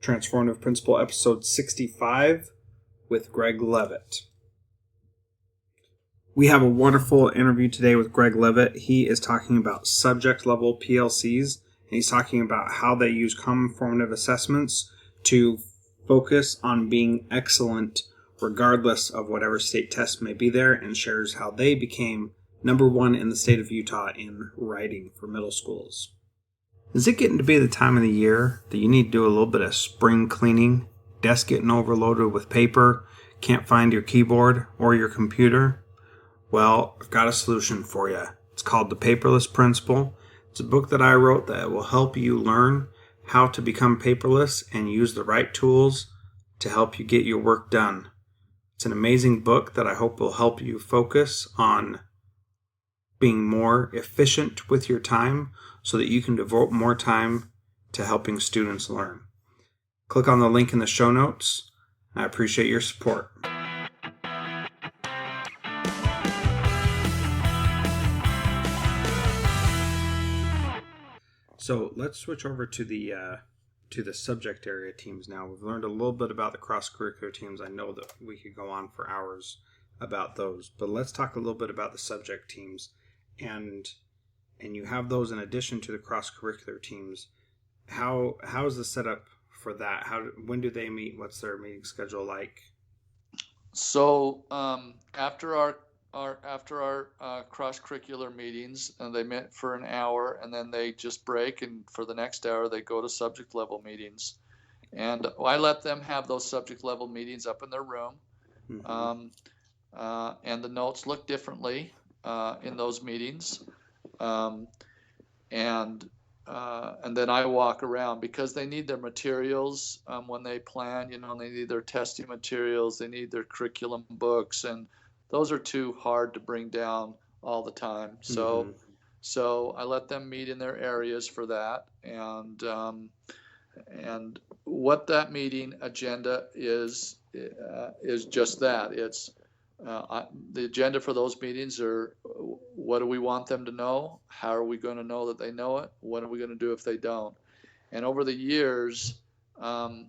Transformative Principle, episode 65 with Greg Leavitt. We have a wonderful interview today with Greg Leavitt. He is talking about subject level PLCs, and he's talking about how they use common formative assessments to focus on being excellent regardless of whatever state test may be there, and shares how they became number one in the state of Utah in writing for middle schools. Is it getting to be the time of the year that you need to do a little bit of spring cleaning, desk getting overloaded with paper, can't find your keyboard or your computer? Well, I've got a solution for you. It's called The Paperless Principle. It's a book that I wrote that will help you learn how to become paperless and use the right tools to help you get your work done. It's an amazing book that I hope will help you focus on being more efficient with your time so that you can devote more time to helping students learn. Click on the link in the show notes. I appreciate your support. So let's switch over to the subject area teams now. We've learned a little bit about the cross-curricular teams. I know that we could go on for hours about those, but let's talk a little bit about the subject teams. And you have those in addition to the cross-curricular teams. How is the setup for that? When do they meet? What's their meeting schedule like? So after our cross-curricular meetings, they met for an hour, and then they just break, and for the next hour they go to subject level meetings. And I let them have those subject level meetings up in their room. Mm-hmm. And the notes look differently in those meetings. And then I walk around because they need their materials when they plan. They need their testing materials, they need their curriculum books, and those are too hard to bring down all the time. So, So I let them meet in their areas for that, and what that meeting agenda is just that. It's the agenda for those meetings are: what do we want them to know? How are we going to know that they know it? What are we going to do if they don't? And over the years, my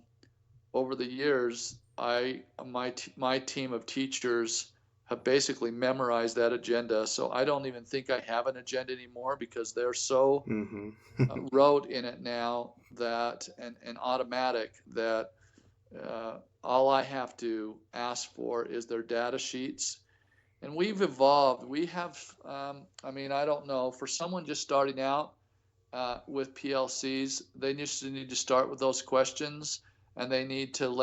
team of teachers have basically memorized that agenda. So I don't even think I have an agenda anymore because they're so wrote in it now that and automatic that all I have to ask for is their data sheets. And we've evolved. We have, I don't know, for someone just starting out with PLCs, they just need to start with those questions, and they need to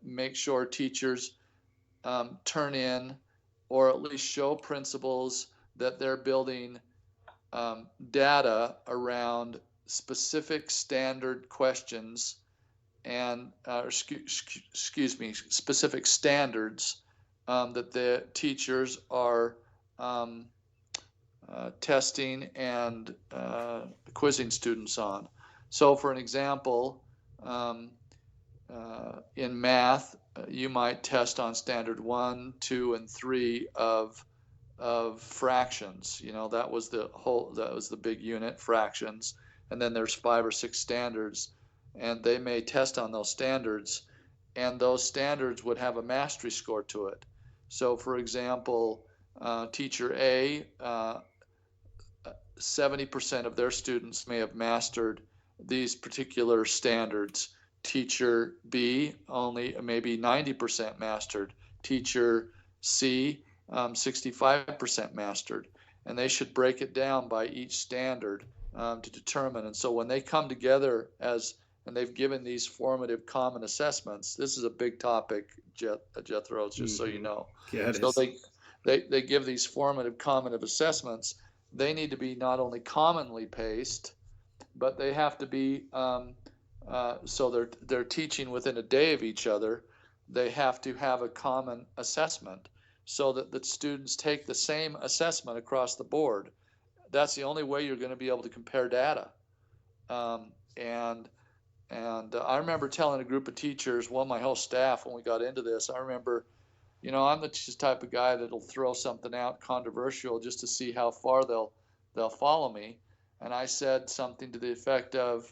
make sure teachers turn in or at least show principals that they're building data around specific standard questions and specific standards that the teachers are testing and quizzing students on. So for an example, in math, you might test on standard 1, 2, and 3 of fractions. That was the big unit, fractions, and then there's 5 or 6 standards, and they may test on those standards, and those standards would have a mastery score to it. So for example, teacher A, 70% of their students may have mastered these particular standards. Teacher B only maybe 90% mastered. Teacher C 65% mastered. And they should break it down by each standard to determine. And so when they come together and they've given these formative common assessments, this is a big topic, Jethro, just so you know. Yeah, so they give these formative common assessments. They need to be not only commonly paced, but they have to be so they're teaching within a day of each other. They have to have a common assessment so that the students take the same assessment across the board. That's the only way you're going to be able to compare data. And I remember telling a group of teachers, my whole staff, when we got into this, I remember, I'm the type of guy that'll throw something out controversial just to see how far they'll follow me. And I said something to the effect of,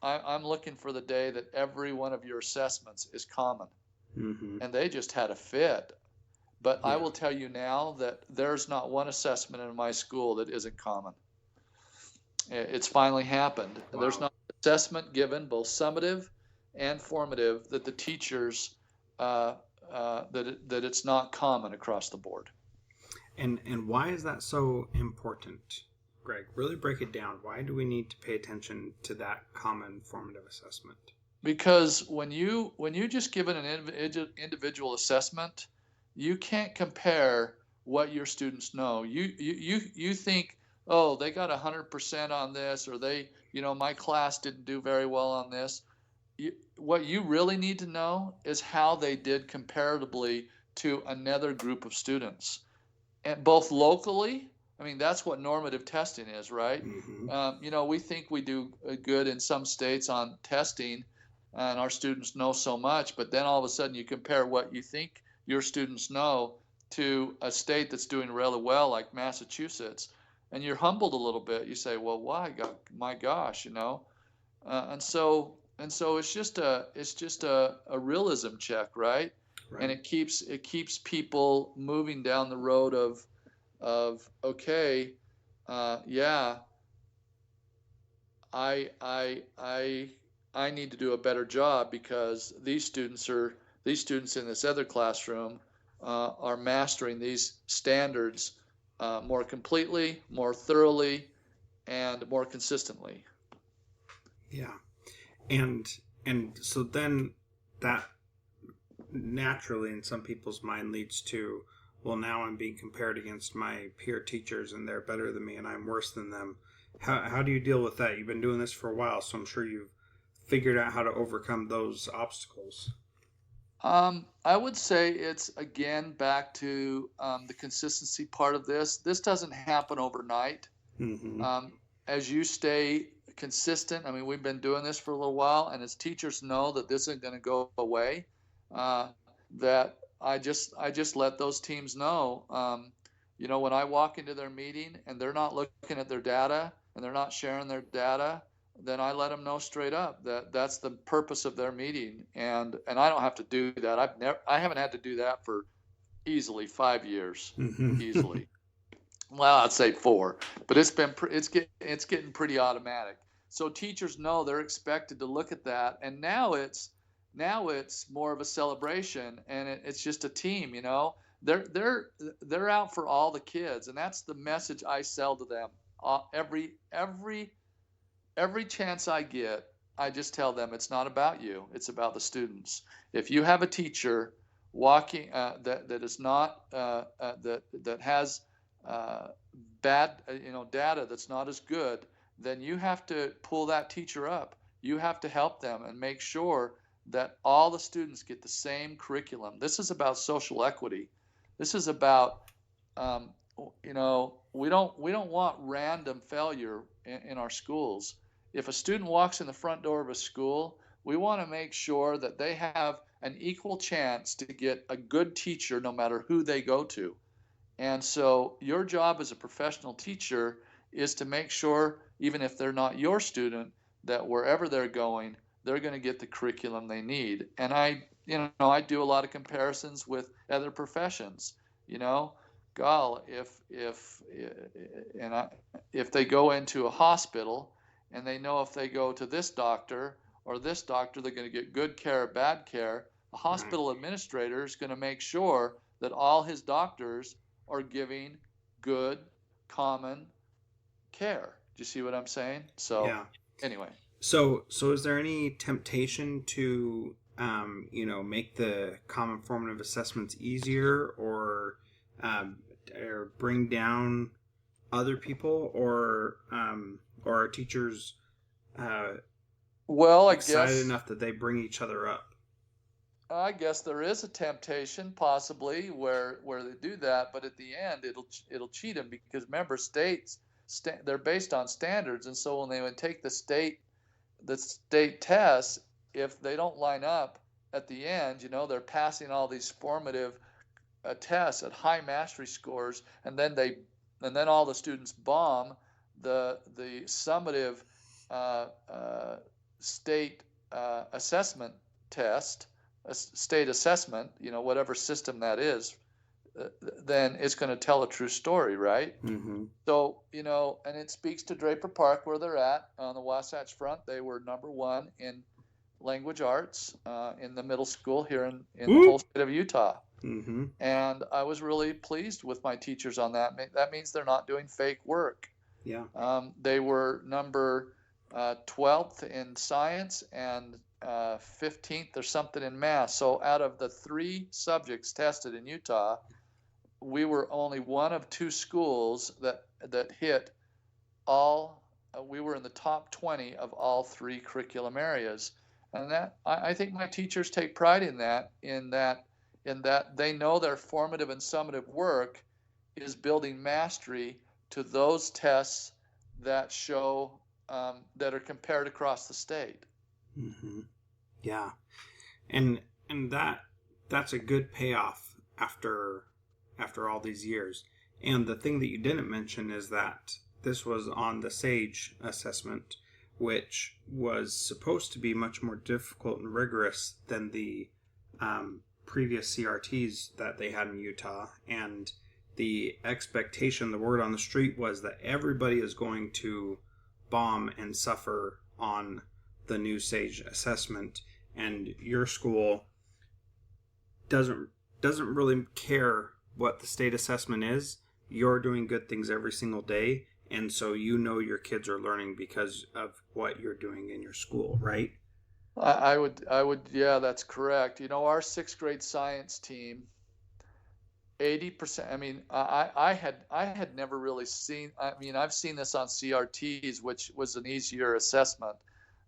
I'm looking for the day that every one of your assessments is common. Mm-hmm. And they just had a fit. But I Yeah. will tell you now that there's not one assessment in my school that isn't common. It's finally happened. There's Wow. not an assessment given, both summative and formative, that the teachers, that it's not common across the board. And why is that so important, Greg? Really break it down. Why do we need to pay attention to that common formative assessment? Because when you just give it an individual assessment, you can't compare what your students know. You think, oh, they got 100% on this, or my class didn't do very well on this. What you really need to know is how they did comparatively to another group of students, and both locally. I mean, that's what normative testing is, right? Mm-hmm. We think we do good in some states on testing, and our students know so much, but then all of a sudden you compare what you think your students know to a state that's doing really well, like Massachusetts, and you're humbled a little bit. You say, "Well, why? My gosh, and so it's just a realism check, right? And Right. it keeps people moving down the road of okay, yeah, I need to do a better job because these students in this other classroom are mastering these standards more completely, more thoroughly, and more consistently. Yeah. And and so then that naturally in some people's mind leads to, well, now I'm being compared against my peer teachers and they're better than me and I'm worse than them. How do you deal with that? You've been doing this for a while, so I'm sure you've figured out how to overcome those obstacles. I would say it's again back to the consistency part of this. This doesn't happen overnight. Mm-hmm. Um, as you stay consistent, I mean, we've been doing this for a little while, and as teachers know that this isn't going to go away, uh, that I just let those teams know. When I walk into their meeting and they're not looking at their data and they're not sharing their data, then I let them know straight up that that's the purpose of their meeting, and I don't have to do that. I haven't had to do that for easily 5 years, Mm-hmm. easily. Well, I'd say 4, but it's getting pretty automatic. So teachers know they're expected to look at that, and now it's more of a celebration, and it's just a team. They're out for all the kids, and that's the message I sell to them. Every chance I get, I just tell them it's not about you; it's about the students. If you have a teacher walking that is not that has uh, bad data that's not as good, then you have to pull that teacher up. You have to help them and make sure that all the students get the same curriculum. This is about social equity. This is about um, we don't want random failure in our schools. If a student walks in the front door of a school, we want to make sure that they have an equal chance to get a good teacher no matter who they go to. And so your job as a professional teacher is to make sure, even if they're not your student, that wherever they're going, they're going to get the curriculum they need. And I do a lot of comparisons with other professions. You know, Gall, and I, if they go into a hospital and they know if they go to this doctor or this doctor, they're going to get good care or bad care. A Right. hospital administrator is going to make sure that all his doctors are giving good, common care. Do you see what I'm saying? So, Yeah. anyway. So is there any temptation to, make the common formative assessments easier, or bring down other people, or are teachers uh, Well, I excited guess enough that they bring each other up? I guess there is a temptation possibly where they do that, but at the end it'll cheat them because remember they're based on standards, and so when they would take the state tests, if they don't line up at the end, they're passing all these formative tests at high mastery scores, and then all the students bomb the summative uh, uh, state assessment test, a state assessment, whatever system that is, then it's going to tell a true story, right? Mm-hmm. So, and it speaks to Draper Park where they're at on the Wasatch Front. They were number one in language arts in the middle school here in the whole state of Utah. Mm-hmm. And I was really pleased with my teachers on that. That means they're not doing fake work. Yeah. They were number 12th in science and 15th or something in math. So out of the 3 subjects tested in Utah, we were only one of 2 schools that hit all. We were in the top 20 of all 3 curriculum areas, and that I think my teachers take pride in that. In that they know their formative and summative work is building mastery to those tests that show that are compared across the state. Mm-hmm. Yeah, and that's a good payoff after all these years. And the thing that you didn't mention is that this was on the SAGE assessment, which was supposed to be much more difficult and rigorous than the previous CRTs that they had in Utah. And the expectation, the word on the street was that everybody is going to bomb and suffer on the new SAGE assessment, and your school doesn't really care what the state assessment is. You're doing good things every single day, and so your kids are learning because of what you're doing in your school, right? I would, yeah, that's correct. Our 6th grade science team, 80%. I mean, I had never really seen. I mean, I've seen this on CRTs, which was an easier assessment,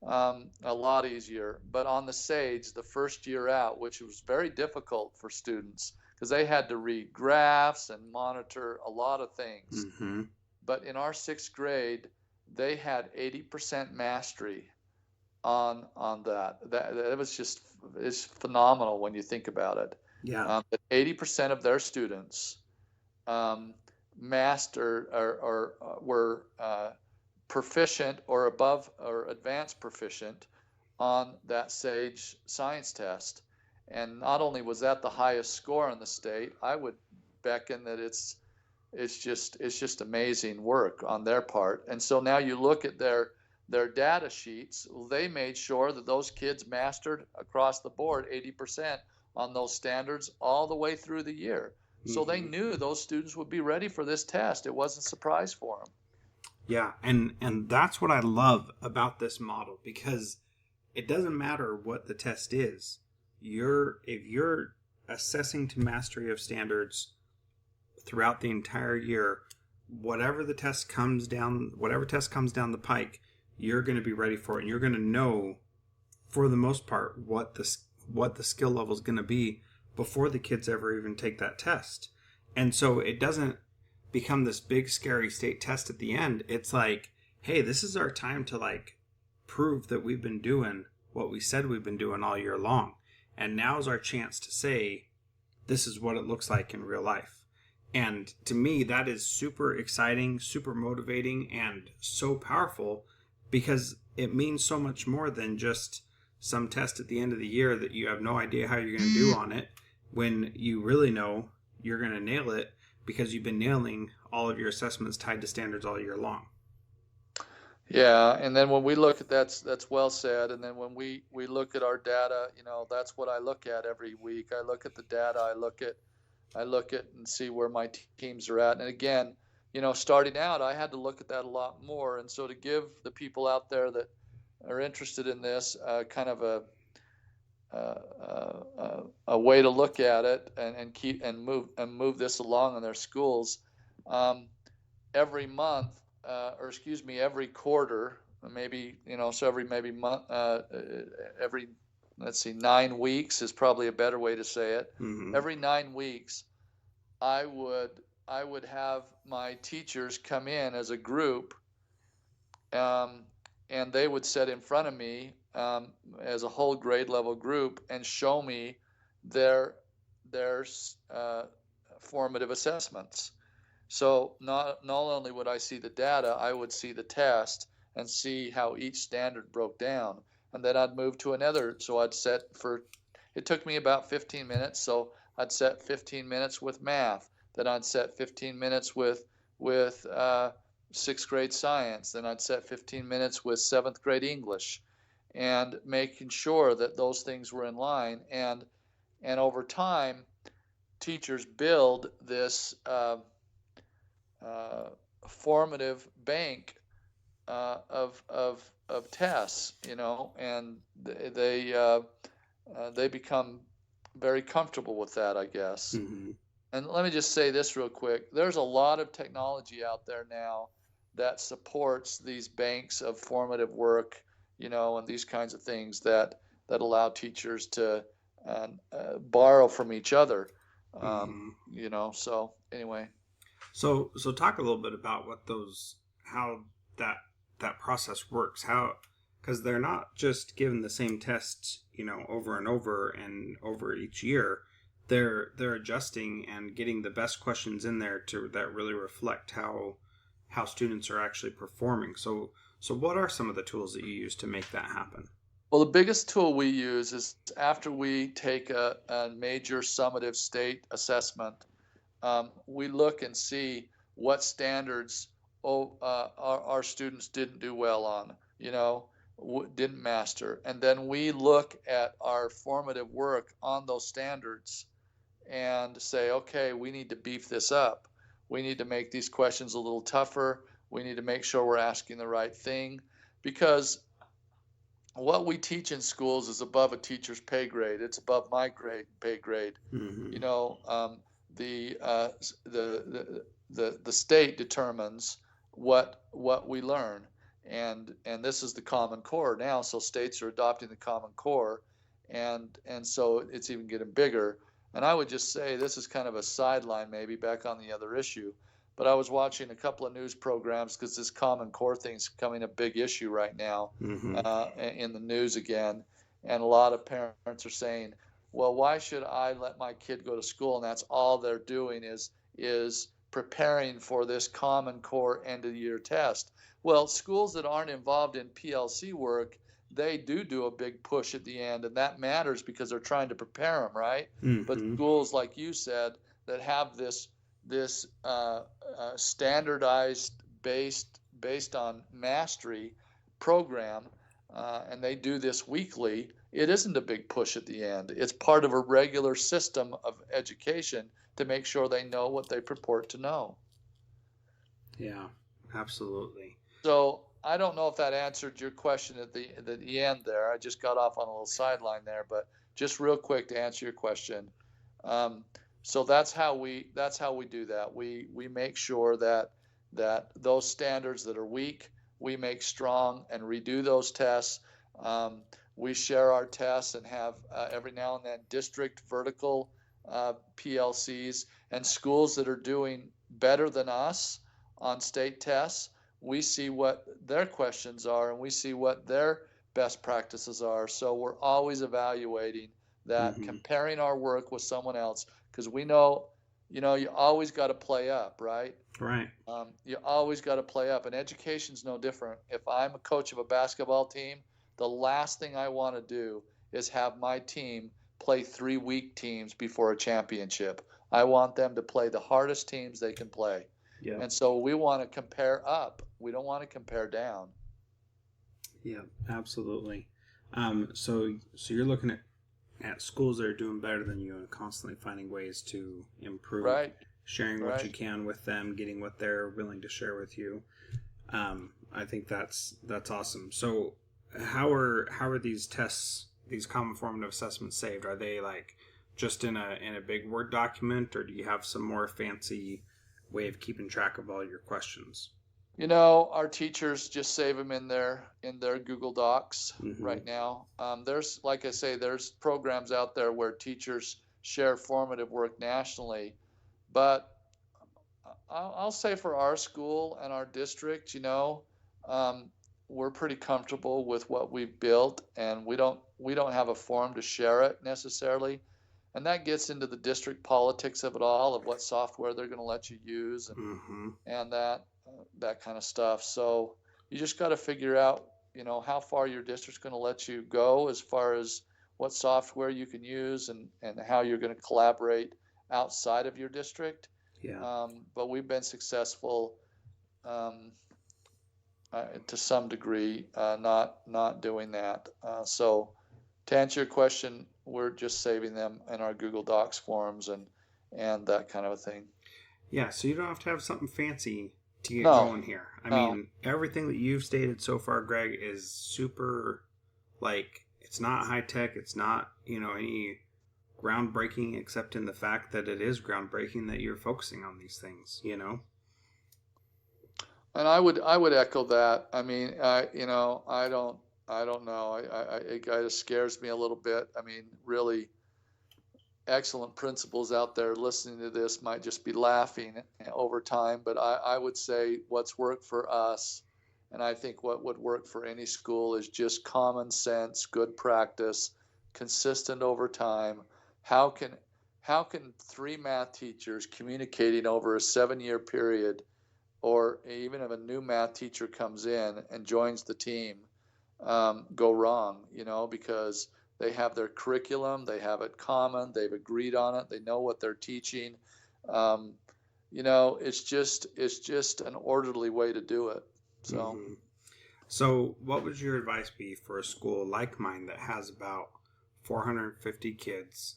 a lot easier. But on the SAGE, the first year out, which was very difficult for students because they had to read graphs and monitor a lot of things. Mm-hmm. But in our 6th grade, they had 80% mastery on that. That was it's phenomenal when you think about it. Yeah. 80% of their students mastered or were proficient or above or advanced proficient on that SAGE science test. And not only was that the highest score in the state, I would beckon that it's just amazing work on their part. And so now you look at their data sheets, they made sure that those kids mastered across the board 80% on those standards all the way through the year. So they knew those students would be ready for this test. It wasn't a surprise for them. Yeah, and that's what I love about this model, because it doesn't matter what the test is. If you're assessing to mastery of standards throughout the entire year, whatever test comes down the pike, you're going to be ready for it, and you're going to know, for the most part, what the skill level is going to be before the kids ever even take that test. And so it doesn't become this big scary state test at the end. It's like, hey, this is our time to prove that we've been doing what we said we've been doing all year long, and now's our chance to say this is what it looks like in real life. And to me, that is super exciting, super motivating, and so powerful, because it means so much more than just some test at the end of the year that you have no idea how you're going to do on it, when you really know you're going to nail it because you've been nailing all of your assessments tied to standards all year long. Yeah, and then when we look at that's well said. And then when we look at our data, that's what I look at every week. I look at the data. I look at and see where my teams are at. And again, starting out, I had to look at that a lot more. And so to give the people out there that are interested in this kind of a way to look at it and keep and move this along in their schools, every month. Every quarter, maybe, so every month, every, let's see, 9 weeks is probably a better way to say it. Mm-hmm. Every 9 weeks, I would have my teachers come in as a group, and they would sit in front of me as a whole grade level group and show me their formative assessments. So not only would I see the data, I would see the test and see how each standard broke down. and then I'd move to another. So it took me about 15 minutes. So I'd set 15 minutes with math. Then I'd set 15 minutes with sixth grade science. Then I'd set 15 minutes with seventh grade English, and making sure that those things were in line. And over time, teachers build this formative bank of tests, and they become very comfortable with that, I guess. Mm-hmm. And let me just say this real quick. There's a lot of technology out there now that supports these banks of formative work, and these kinds of things that allow teachers to borrow from each other. So anyway. So talk a little bit about how that process works. Because they're not just given the same tests, over and over each year. They're adjusting and getting the best questions in there that really reflect how students are actually performing. So what are some of the tools that you use to make that happen? Well, the biggest tool we use is after we take a major summative state assessment, we look and see what standards our students didn't do well on, didn't master. And then we look at our formative work on those standards and say, okay, we need to beef this up. We need to make these questions a little tougher. We need to make sure we're asking the right thing, because what we teach in schools is above a teacher's pay grade. It's above my pay grade. Mm-hmm. The state determines what we learn, and this is the Common Core now. So states are adopting the Common Core, and so it's even getting bigger. And I would just say, this is kind of a sideline, maybe back on the other issue, but I was watching a couple of news programs because this Common Core thing's becoming a big issue right now. Mm-hmm. In the news again. And a lot of parents are saying, well, why should I let my kid go to school? And that's all they're doing is preparing for this Common Core end of the year test. Well, schools that aren't involved in PLC work, they do a big push at the end, and that matters because they're trying to prepare them, right? Mm-hmm. But schools, like you said, that have this standardized based on mastery program, and they do this weekly, it isn't a big push at the end. It's part of a regular system of education to make sure they know what they purport to know. Yeah, absolutely. So I don't know if that answered your question at the end there. I just got off on a little sideline there, but just real quick to answer your question. So that's how we do that. We make sure that those standards that are weak, we make strong and redo those tests. We share our tests and have every now and then district vertical PLCs, and schools that are doing better than us on state tests. We see what their questions are, and we see what their best practices are. So we're always evaluating that, Mm-hmm. comparing our work with someone else, because we know, you always got to play up, right? Right. You always got to play up, and education's no different. If I'm a coach of a basketball team, the last thing I want to do is have my team play 3 weak teams before a championship. I want them to play the hardest teams they can play. Yeah. And so we want to compare up. We don't want to compare down. Yeah, absolutely. So you're looking at schools that are doing better than you and constantly finding ways to improve. Right. Sharing what you can with them, getting what they're willing to share with you. I think that's awesome. So how are these tests, these common formative assessments, saved? Are they like just in a big Word document, or do you have some more fancy way of keeping track of all your questions? Our teachers just save them in their Google Docs. Mm-hmm. Right now. There's, like I say, there's programs out there where teachers share formative work nationally. But I'll say for our school and our district, we're pretty comfortable with what we've built, and we don't have a forum to share it necessarily. And that gets into the district politics of it all, of what software they're going to let you use, and Mm-hmm. and that kind of stuff. So you just got to figure out, how far your district's going to let you go as far as what software you can use and how you're going to collaborate outside of your district. Yeah. But we've been successful to some degree, not doing that. So to answer your question, we're just saving them in our Google Docs forms and that kind of a thing. Yeah, so you don't have to have something fancy to get No, going here. I no. mean, everything that you've stated so far, Greg, is super, it's not high tech. It's not, any groundbreaking, except in the fact that it is groundbreaking that you're focusing on these things, And I would echo that. I mean, I don't know. It kind of scares me a little bit. I mean, really excellent principals out there listening to this might just be laughing over time, but I would say what's worked for us, and I think what would work for any school, is just common sense, good practice, consistent over time. How can 3 math teachers communicating over a 7-year period, or even if a new math teacher comes in and joins the team, go wrong? Because they have their curriculum, they have it common, they've agreed on it, they know what they're teaching. It's just an orderly way to do it. So, Mm-hmm. So, what would your advice be for a school like mine that has about 450 kids?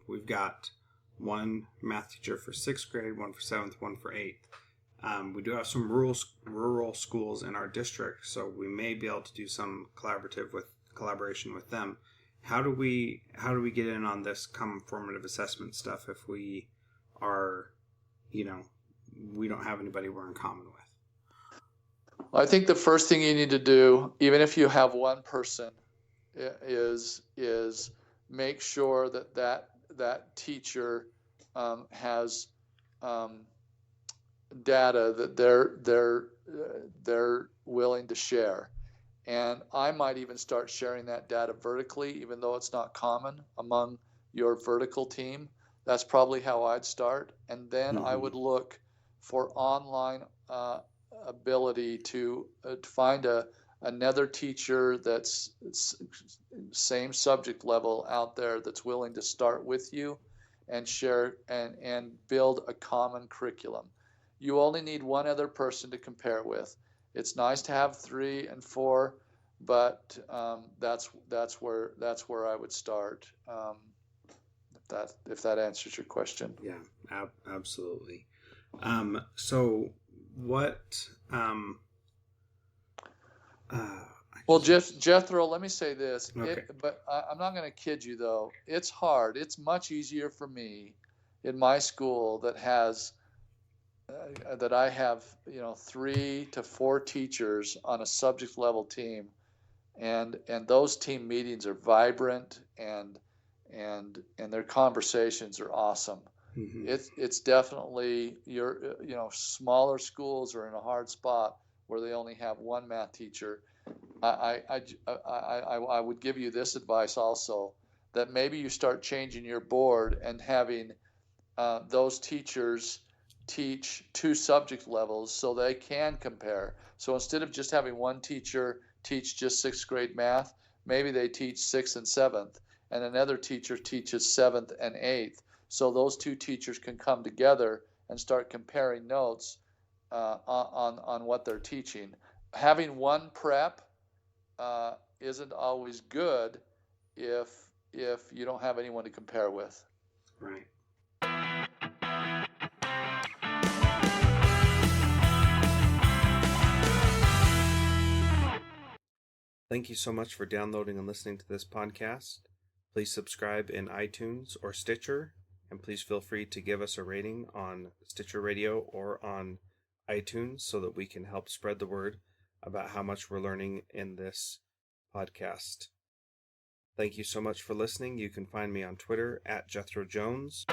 We've got one math teacher for 6th grade, one for 7th, one for 8th. We do have some rural schools in our district, so we may be able to do some collaboration with them. How do we get in on this common formative assessment stuff if we are, we don't have anybody we're in common with? I think the first thing you need to do, even if you have one person, is make sure that teacher has data that they're willing to share. And I might even start sharing that data vertically, even though it's not common among your vertical team. That's probably how I'd start. And then I would look for online ability to find another teacher that's same subject level out there that's willing to start with you and share and build a common curriculum. You only need one other person to compare with. It's nice to have 3 and 4, but that's where I would start. If that answers your question. Yeah, absolutely. So what? Well, Jethro, let me say this. Okay. But I'm not going to kid you though. It's hard. It's much easier for me in my school that I have 3 to 4 teachers on a subject level team, and those team meetings are vibrant and their conversations are awesome. Mm-hmm. It's definitely smaller schools are in a hard spot where they only have one math teacher. I would give you this advice also, that maybe you start changing your board and having those teachers teach 2 subject levels so they can compare. So instead of just having one teacher teach just 6th grade math, maybe they teach 6th and 7th, and another teacher teaches 7th and 8th. So those 2 teachers can come together and start comparing notes on what they're teaching. Having one prep isn't always good if you don't have anyone to compare with. Right. Thank you so much for downloading and listening to this podcast. Please subscribe in iTunes or Stitcher, and please feel free to give us a rating on Stitcher Radio or on iTunes so that we can help spread the word about how much we're learning in this podcast. Thank you so much for listening. You can find me on Twitter @Jethro Jones.